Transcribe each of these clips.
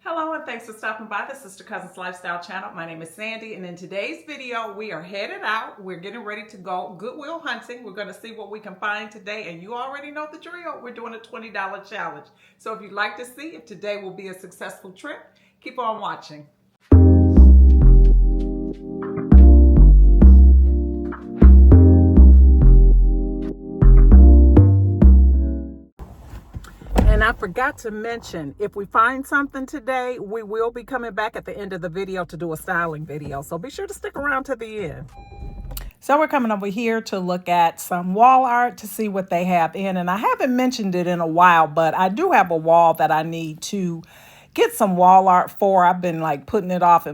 Hello and thanks for stopping by the Sister Cousins Lifestyle channel. My name is Sandy, and in today's video we are headed out. We're getting ready to go Goodwill hunting. We're going to see what we can find today, and you already know the drill. We're doing a $20 challenge. So if you'd like to see if today will be a successful trip, keep on watching. And I forgot to mention, if we find something today, we will be coming back at the end of the video to do a styling video. So be sure to stick around to the end. So we're coming over here to look at some wall art to see what they have in. And I haven't mentioned it in a while, but I do have a wall that I need to get some wall art for. I've been like putting it off,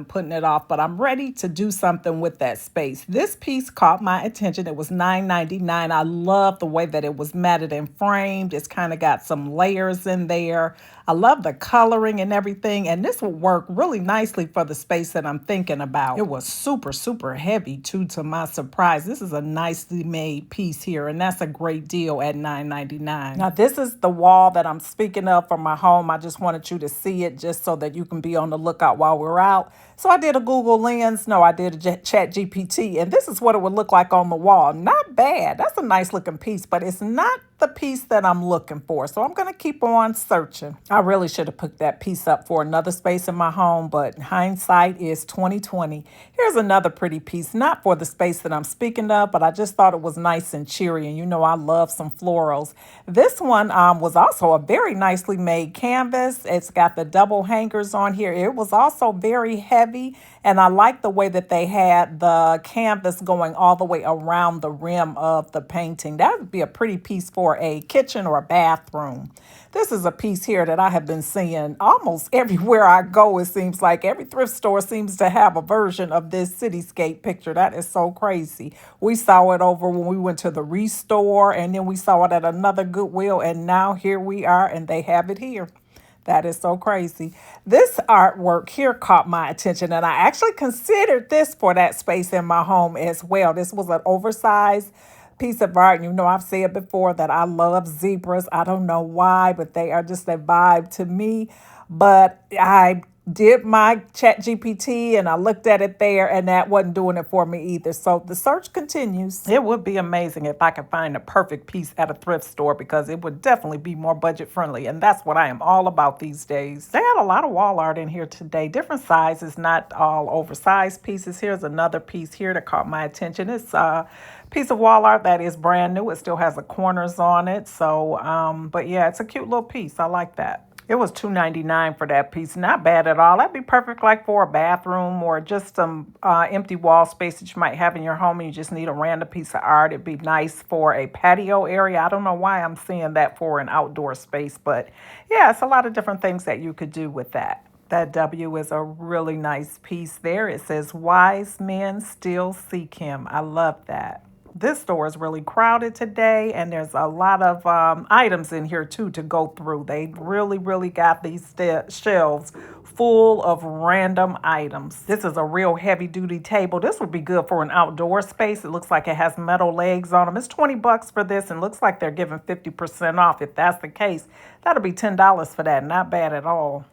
but I'm ready to do something with that space. This piece caught my attention. It was $9.99. I love the way that it was matted and framed. It's kind of got some layers in there. I love the coloring and everything, and this will work really nicely for the space that I'm thinking about. It was super, super heavy too, to my surprise. This is a nicely made piece here, and that's a great deal at $9.99. Now, this is the wall that I'm speaking of for my home. I just wanted you to see it just so that you can be on the lookout while we're out. So I did a Google Lens. No, I did a Chat GPT, and this is what it would look like on the wall. Not bad. That's a nice looking piece, but it's not the piece that I'm looking for. So I'm going to keep on searching. I really should have picked that piece up for another space in my home, but hindsight is 2020. Here's another pretty piece, not for the space that I'm speaking of, but I just thought it was nice and cheery, and you know I love some florals. This one was also a very nicely made canvas. It's got the double hangers on here. It was also very heavy, and I like the way that they had the canvas going all the way around the rim of the painting. That would be a pretty piece for a kitchen or a bathroom. This is a piece here that I have been seeing almost everywhere I go. It seems like every thrift store seems to have a version of this cityscape picture. That is so crazy. We saw it over when we went to the Restore, and then we saw it at another Goodwill, and now here we are, and they have it here. That is so crazy. This artwork here caught my attention, and I actually considered this for that space in my home as well. This was an oversized piece of art. And you know, I've said before that I love zebras. I don't know why, but they are just a vibe to me. But I did my Chat GPT and I looked at it there, and that wasn't doing it for me either. So the search continues. It would be amazing if I could find a perfect piece at a thrift store, because it would definitely be more budget friendly, and that's what I am all about these days. They had a lot of wall art in here today, different sizes, not all oversized pieces. Here's another piece here that caught my attention. It's a piece of wall art that is brand new. It still has the corners on it. So, but yeah, it's a cute little piece. I like that. It was $2.99 for that piece. Not bad at all. That'd be perfect like for a bathroom or just some empty wall space that you might have in your home and you just need a random piece of art. It'd be nice for a patio area. I don't know why I'm seeing that for an outdoor space, but yeah, it's a lot of different things that you could do with that. That W is a really nice piece there. It says, "Wise men still seek him." I love that. This store is really crowded today, and there's a lot of items in here too to go through. They really got these shelves full of random items. This is a real heavy duty table. This would be good for an outdoor space. It looks like it has metal legs on them. It's $20 for this, and looks like they're giving 50% off. If that's the case, that'll be $10 for that. Not bad at all.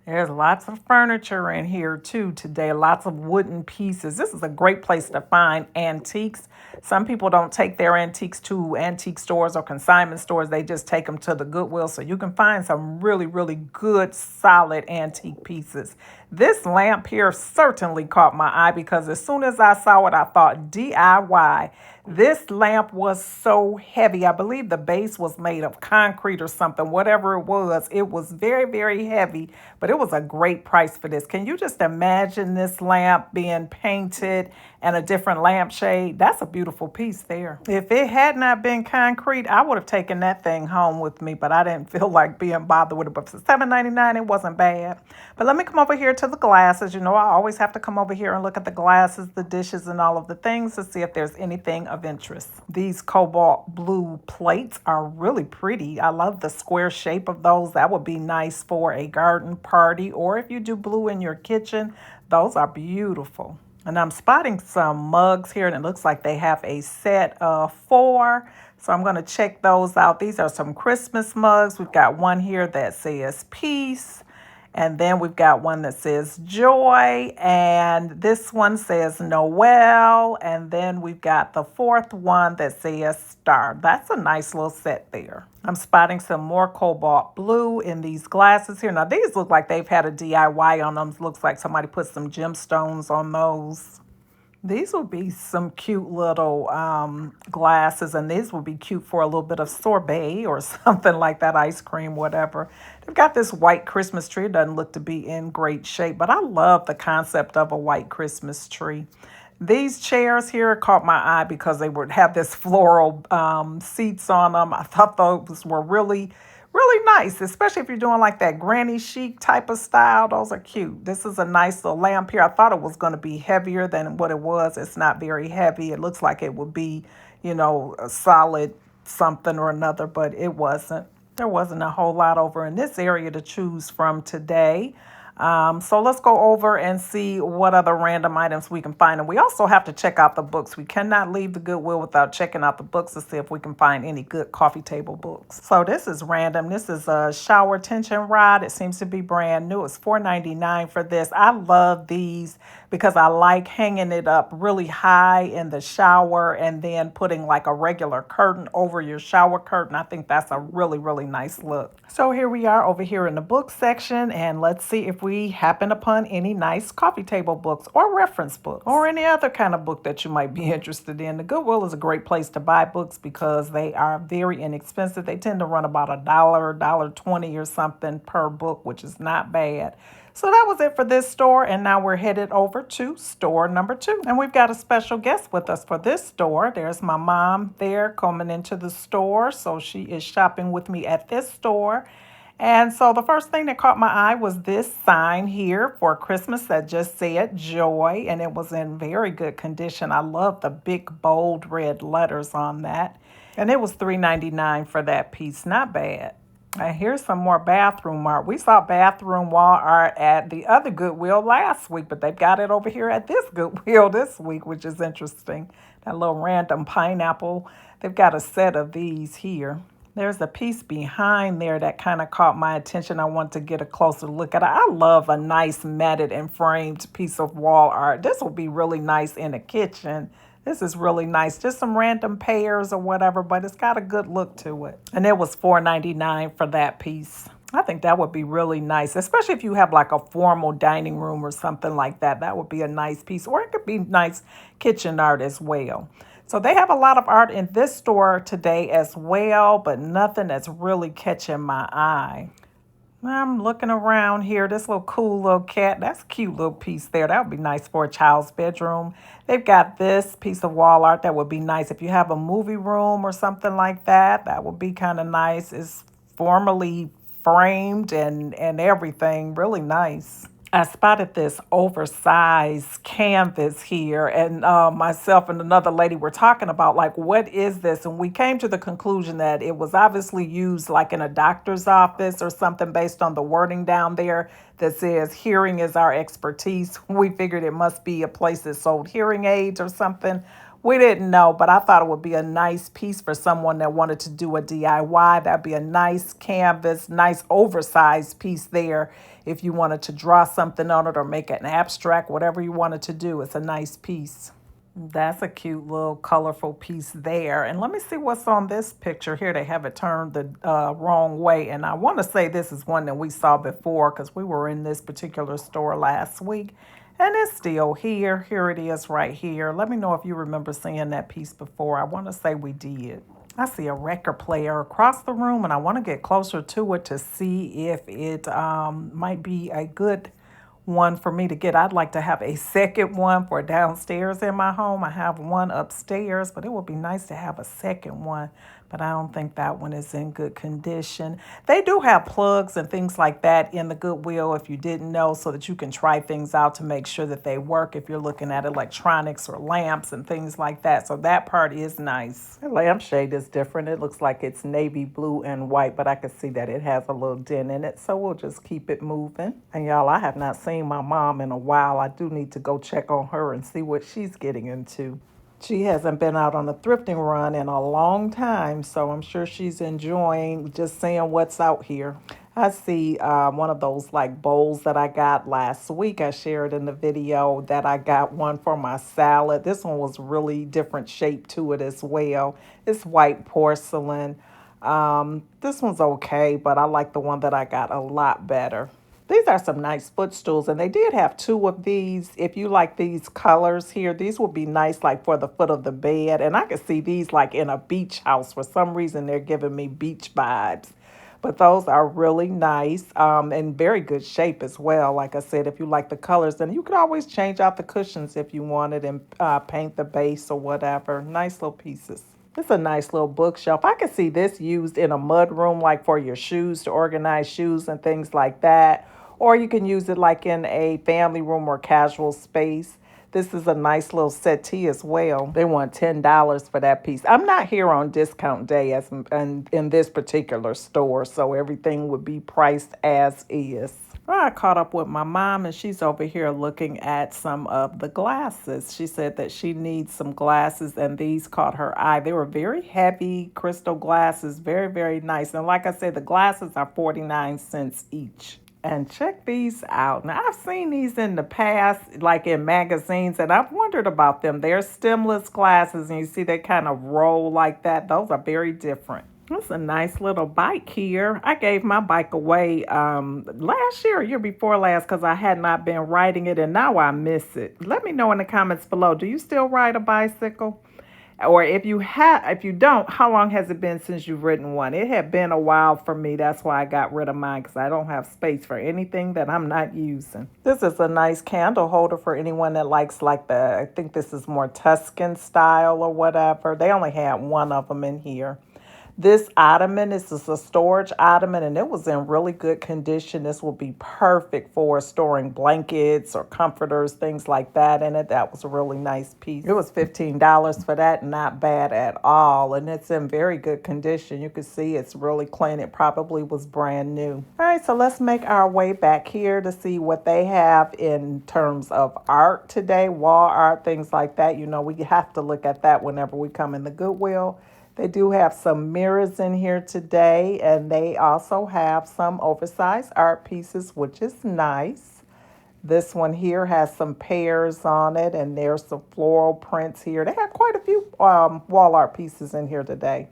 There's lots of furniture in here too today, lots of wooden pieces. This is a great place to find antiques. Some people don't take their antiques to antique stores or consignment stores. They just take them to the Goodwill. So you can find some really good, solid antique pieces. This lamp here certainly caught my eye, because as soon as I saw it, I thought DIY. This lamp was so heavy. I believe the base was made of concrete or something, whatever it was. It was very heavy, but it was a great price for this. Can you just imagine this lamp being painted and a different lampshade? That's a beautiful piece there. If it had not been concrete, I would have taken that thing home with me, but I didn't feel like being bothered with it. But for $7.99, it wasn't bad. But let me come over here to the glasses. You know, I always have to come over here and look at the glasses, the dishes, and all of the things to see if there's anything of interest. These cobalt blue plates are really pretty. I love the square shape of those. That would be nice for a garden party, or if you do blue in your kitchen, those are beautiful. And I'm spotting some mugs here, and it looks like they have a set of 4. So I'm going to check those out. These are some Christmas mugs. We've got one here that says peace. And then we've got one that says Joy, and this one says Noel, and then we've got the fourth one that says Star. That's a nice little set there. I'm spotting some more cobalt blue in these glasses here. Now these look like they've had a DIY on them. Looks like somebody put some gemstones on those. These would be some cute little glasses, and these would be cute for a little bit of sorbet or something like that, ice cream, whatever. They've got this white Christmas tree. It doesn't look to be in great shape, but I love the concept of a white Christmas tree. These chairs here caught my eye because they would have this floral seats on them. I thought those were really nice, especially if you're doing like that granny chic type of style. Those are cute. This is a nice little lamp here. I thought it was going to be heavier than what it was. It's not very heavy. It looks like it would be, a solid something or another, but it wasn't. There wasn't a whole lot over in this area to choose from today. So let's go over and see what other random items we can find. And we also have to check out the books. We cannot leave the Goodwill without checking out the books to see if we can find any good coffee table books. So this is random. This is a shower tension rod. It seems to be brand new. It's $4.99 for this. I love these because I like hanging it up really high in the shower and then putting like a regular curtain over your shower curtain. I think that's a really nice look. So here we are over here in the book section, and let's see if we happen upon any nice coffee table books or reference books or any other kind of book that you might be interested in. The Goodwill is a great place to buy books because they are very inexpensive. They tend to run about $1.20 or something per book, which is not bad. So that was it for this store, and now we're headed over to store number 2. And we've got a special guest with us for this store. There's my mom there coming into the store, so she is shopping with me at this store. And so the first thing that caught my eye was this sign here for Christmas that just said Joy, and it was in very good condition. I love the big, bold red letters on that. And it was $3.99 for that piece. Not bad. And here's some more bathroom art. We saw bathroom wall art at the other Goodwill last week, but they've got it over here at this Goodwill this week, which is interesting. That little random pineapple. They've got a set of these here. There's a piece behind there that kind of caught my attention. I want to get a closer look at it. I love a nice matted and framed piece of wall art. This will be really nice in the kitchen. This is really nice. Just some random pears or whatever, but it's got a good look to it. And it was $4.99 for that piece. I think that would be really nice, especially if you have like a formal dining room or something like that. That would be a nice piece, or it could be nice kitchen art as well. So they have a lot of art in this store today as well, but nothing that's really catching my eye. I'm looking around here. This little cool little cat. That's a cute little piece there. That would be nice for a child's bedroom. They've got this piece of wall art that would be nice if you have a movie room or something like that. That would be kind of nice. It's formally framed and everything. Really nice. I spotted this oversized canvas here, and myself and another lady were talking about, like, what is this? And we came to the conclusion that it was obviously used like in a doctor's office or something based on the wording down there that says hearing is our expertise. We figured it must be a place that sold hearing aids or something. We didn't know, but I thought it would be a nice piece for someone that wanted to do a DIY. That'd be a nice canvas, nice oversized piece there. If you wanted to draw something on it or make it an abstract, whatever you wanted to do, it's a nice piece. That's a cute little colorful piece there. And let me see what's on this picture here. They have it turned the wrong way. And I want to say this is one that we saw before because we were in this particular store last week. And it's still here. Here it is right here. Let me know if you remember seeing that piece before. I want to say we did. I see a record player across the room, and I want to get closer to it to see if it might be a good one for me to get. I'd like to have a second one for downstairs in my home. I have one upstairs, but it would be nice to have a second one. But I don't think that one is in good condition. They do have plugs and things like that in the Goodwill, if you didn't know, so that you can try things out to make sure that they work if you're looking at electronics or lamps and things like that. So that part is nice. The lampshade is different. It looks like it's navy blue and white, but I can see that it has a little dent in it. So we'll just keep it moving. And y'all, I have not seen my mom in a while. I do need to go check on her and see what she's getting into. She hasn't been out on a thrifting run in a long time, so I'm sure she's enjoying just seeing what's out here. I see one of those like bowls that I got last week. I shared in the video that I got one for my salad. This one was really different shape to it as well. It's white porcelain. This one's okay, but I like the one that I got a lot better. These are some nice footstools, and they did have two of these. If you like these colors here, these would be nice like for the foot of the bed. And I could see these like in a beach house. For some reason, they're giving me beach vibes. But those are really nice and very good shape as well. Like I said, if you like the colors, then you could always change out the cushions if you wanted and paint the base or whatever. Nice little pieces. It's a nice little bookshelf. I could see this used in a mud room, like for your shoes, to organize shoes and things like that. Or you can use it like in a family room or casual space. This is a nice little settee as well. They want $10 for that piece. I'm not here on discount day as in this particular store, so everything would be priced as is. I caught up with my mom, and she's over here looking at some of the glasses. She said that she needs some glasses, and these caught her eye. They were very heavy crystal glasses, very, very nice. And like I said, the glasses are 49 cents each. And check these out. Now, I've seen these in the past, like in magazines, and I've wondered about them. They're stemless glasses, and you see they kind of roll like that. Those are very different. That's a nice little bike here. I gave my bike away last year, year before last, because I had not been riding it, and now I miss it. Let me know in the comments below. Do you still ride a bicycle? Or if you don't, how long has it been since you've ridden one? It had been a while for me. That's why I got rid of mine, because I don't have space for anything that I'm not using. This is a nice candle holder for anyone that likes like I think this is more Tuscan style or whatever. They only had one of them in here. This ottoman, this is a storage ottoman, and it was in really good condition. This will be perfect for storing blankets or comforters, things like that in it. That was a really nice piece. It was $15 for that, not bad at all. And it's in very good condition. You can see it's really clean. It probably was brand new. All right, so let's make our way back here to see what they have in terms of art today, wall art, things like that. You know, we have to look at that whenever we come in the Goodwill. They do have some mirrors in here today, and they also have some oversized art pieces, which is nice. This one here has some pears on it, and there's some floral prints here. They have quite a few wall art pieces in here today.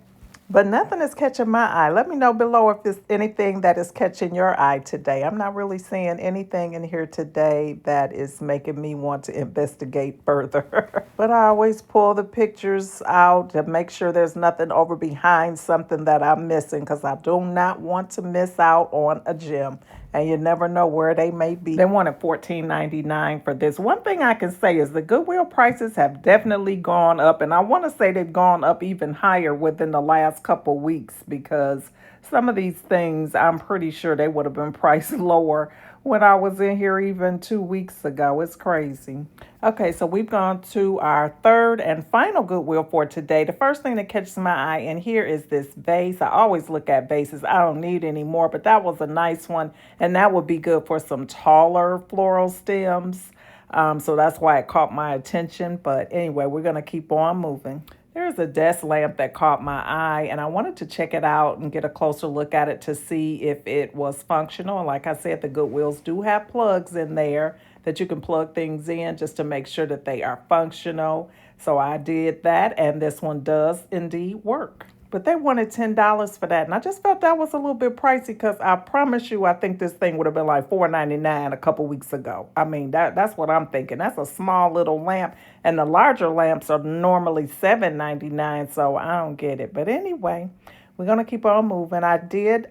But nothing is catching my eye. Let me know below if there's anything that is catching your eye today. I'm not really seeing anything in here today that is making me want to investigate further. But I always pull the pictures out to make sure there's nothing over behind something that I'm missing, because I do not want to miss out on a gem. And you never know where they may be. They wanted $14.99 for this. One thing I can say is the Goodwill prices have definitely gone up. And I want to say they've gone up even higher within the last couple weeks, because some of these things, I'm pretty sure they would have been priced lower when I was in here even 2 weeks ago. It's crazy. Okay, so we've gone to our third and final Goodwill for today. The first thing that catches my eye in here is this vase. I always look at vases. I don't need any more, but that was a nice one, and that would be good for some taller floral stems. So that's why it caught my attention. But anyway, we're going to keep on moving. There's a desk lamp that caught my eye, and I wanted to check it out and get a closer look at it to see if it was functional. And like I said, the Goodwills do have plugs in there that you can plug things in just to make sure that they are functional. So I did that, and this one does indeed work. But they wanted $10 for that, and I just felt that was a little bit pricey, because I promise you, I think this thing would have been like $4.99 a couple weeks ago. I mean, that's what I'm thinking. That's a small little lamp, and the larger lamps are normally $7.99, so I don't get it. But anyway, we're going to keep on moving. I did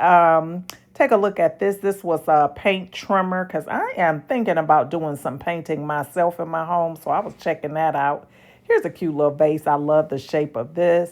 take a look at this. This was a paint trimmer, because I am thinking about doing some painting myself in my home, so I was checking that out. Here's a cute little vase. I love the shape of this.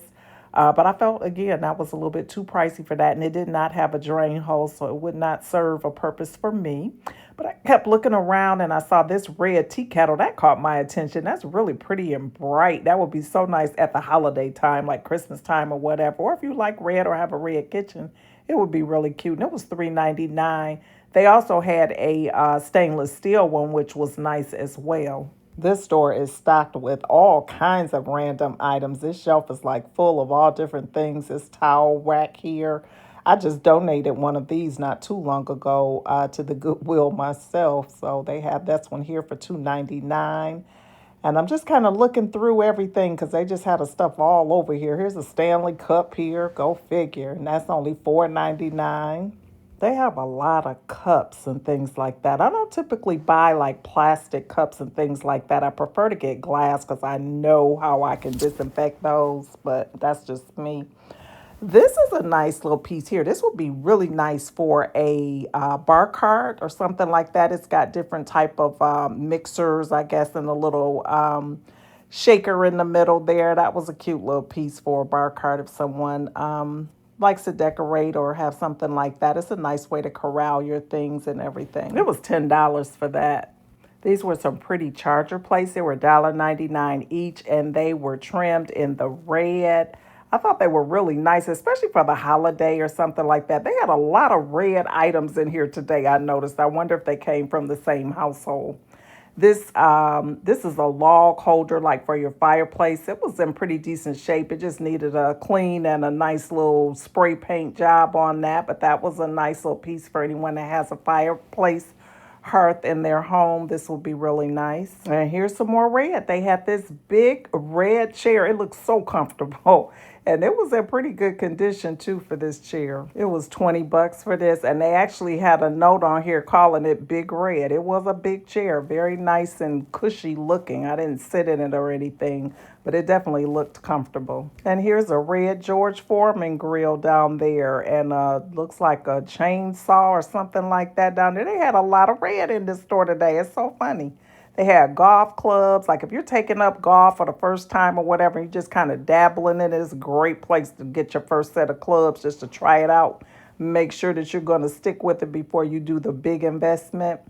But I felt, again, that was a little bit too pricey for that, and it did not have a drain hole, so it would not serve a purpose for me. But I kept looking around, and I saw this red tea kettle. That caught my attention. That's really pretty and bright. That would be so nice at the holiday time, like Christmas time or whatever. Or if you like red or have a red kitchen, it would be really cute. And it was $3.99. They also had a stainless steel one, which was nice as well. This store is stocked with all kinds of random items. This shelf is like full of all different things. This towel rack here. I just donated one of these not too long ago to the Goodwill myself. So they have this one here for $2.99. And I'm just kind of looking through everything because they just had the stuff all over here. Here's a Stanley Cup here. Go figure. And that's only $4.99. They have a lot of cups and things like that. I don't typically buy like plastic cups and things like that. I prefer to get glass because I know how I can disinfect those, but that's just me. This is a nice little piece here. This would be really nice for a bar cart or something like that. It's got different type of mixers, I guess, and a little shaker in the middle there. That was a cute little piece for a bar cart if someone likes to decorate or have something like that. It's a nice way to corral your things and everything. It was $10 for that. These were some pretty charger plates. They were $1.99 each, and they were trimmed in the red. I thought they were really nice, especially for the holiday or something like that. They had a lot of red items in here today, I noticed. I wonder if they came from the same household. This is a log holder like for your fireplace. It was in pretty decent shape. It just needed a clean and a nice little spray paint job on that. But that was a nice little piece for anyone that has a fireplace hearth in their home. This will be really nice. And here's some more red. They had this big red chair. It looks so comfortable. And it was in pretty good condition too for this chair. It was $20 for this. And they actually had a note on here calling it Big Red. It was a big chair, very nice and cushy looking. I didn't sit in it or anything, but it definitely looked comfortable. And here's a red George Foreman grill down there, and looks like a chainsaw or something like that down there. They had a lot of red in this store today. It's so funny. They had golf clubs. Like if you're taking up golf for the first time or whatever, you're just kind of dabbling in it, it's a great place to get your first set of clubs just to try it out. Make sure that you're going to stick with it before you do the big investment.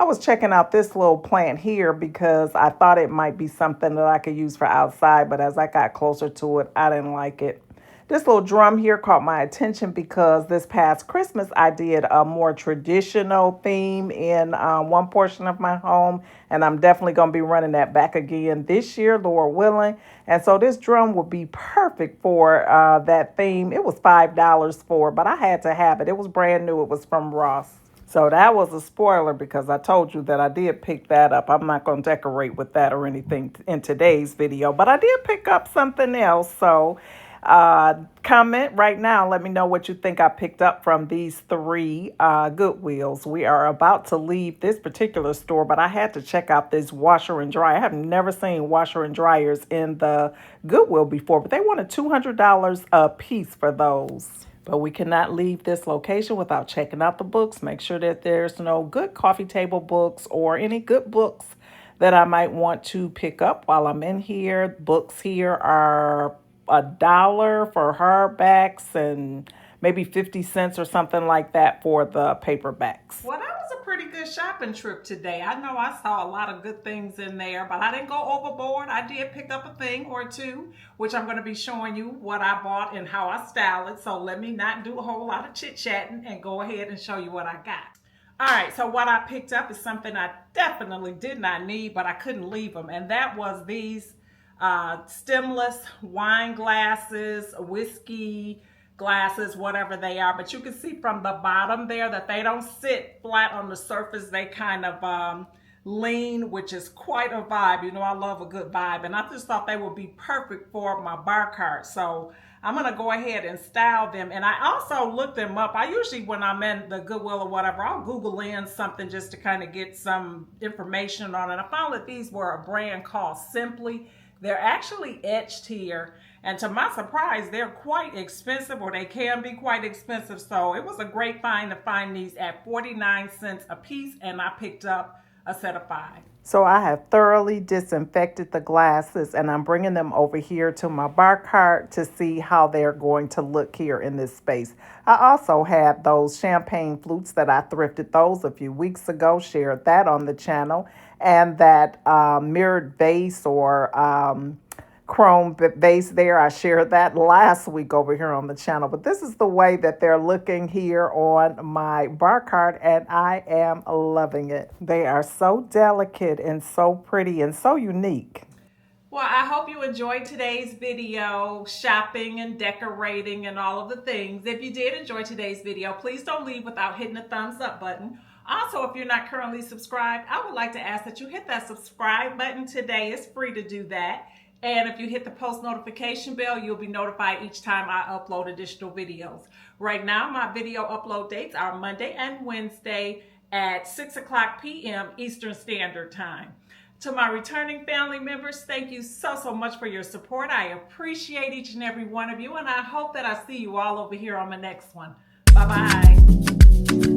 I was checking out this little plant here because I thought it might be something that I could use for outside, but as I got closer to it, I didn't like it. This little drum here caught my attention because this past Christmas I did a more traditional theme in one portion of my home, and I'm definitely going to be running that back again this year, Lord willing. And so this drum would be perfect for that theme. It was $5 for, but I had to have it. It was brand new. It was from Ross. So that was a spoiler because I told you that I did pick that up. I'm not going to decorate with that or anything in today's video, but I did pick up something else. So comment right now. Let me know what you think I picked up from these three Goodwills. We are about to leave this particular store, but I had to check out this washer and dryer. I have never seen washer and dryers in the Goodwill before, but they wanted $200 a piece for those. But we cannot leave this location without checking out the books. Make sure that there's no good coffee table books or any good books that I might want to pick up while I'm in here. Books here are $1 for hardbacks and maybe 50 cents or something like that for the paperbacks. Well, that was a pretty good shopping trip today. I know I saw a lot of good things in there, but I didn't go overboard. I did pick up a thing or two, which I'm going to be showing you what I bought and how I style it. So let me not do a whole lot of chit-chatting and go ahead and show you what I got. All right, so what I picked up is something I definitely did not need, but I couldn't leave them, and that was these stemless wine glasses, whiskey glasses, whatever they are. But you can see from the bottom there that they don't sit flat on the surface. They kind of lean, which is quite a vibe. You know, I love a good vibe, and I just thought they would be perfect for my bar cart. So I'm going to go ahead and style them. And I also looked them up. I usually, when I'm in the Goodwill or whatever, I'll Google in something just to kind of get some information on it. I found that these were a brand called Simply. They're actually etched here, and to my surprise, they're quite expensive, or they can be quite expensive. So it was a great find to find these at 49 cents a piece, and I picked up a set of 5. So I have thoroughly disinfected the glasses, and I'm bringing them over here to my bar cart to see how they're going to look here in this space. I also had those champagne flutes that I thrifted those a few weeks ago, shared that on the channel, and that mirrored vase or chrome vase there. I shared that last week over here on the channel, but this is the way that they're looking here on my bar cart, and I am loving it. They are so delicate and so pretty and so unique. Well, I hope you enjoyed today's video, shopping and decorating and all of the things. If you did enjoy today's video, please don't leave without hitting the thumbs up button. Also, if you're not currently subscribed, I would like to ask that you hit that subscribe button today. It's free to do that. And if you hit the post notification bell, you'll be notified each time I upload additional videos. Right now, my video upload dates are Monday and Wednesday at 6:00 p.m. Eastern Standard Time. To my returning family members, thank you so much for your support. I appreciate each and every one of you, and I hope that I see you all over here on my next one. Bye-bye.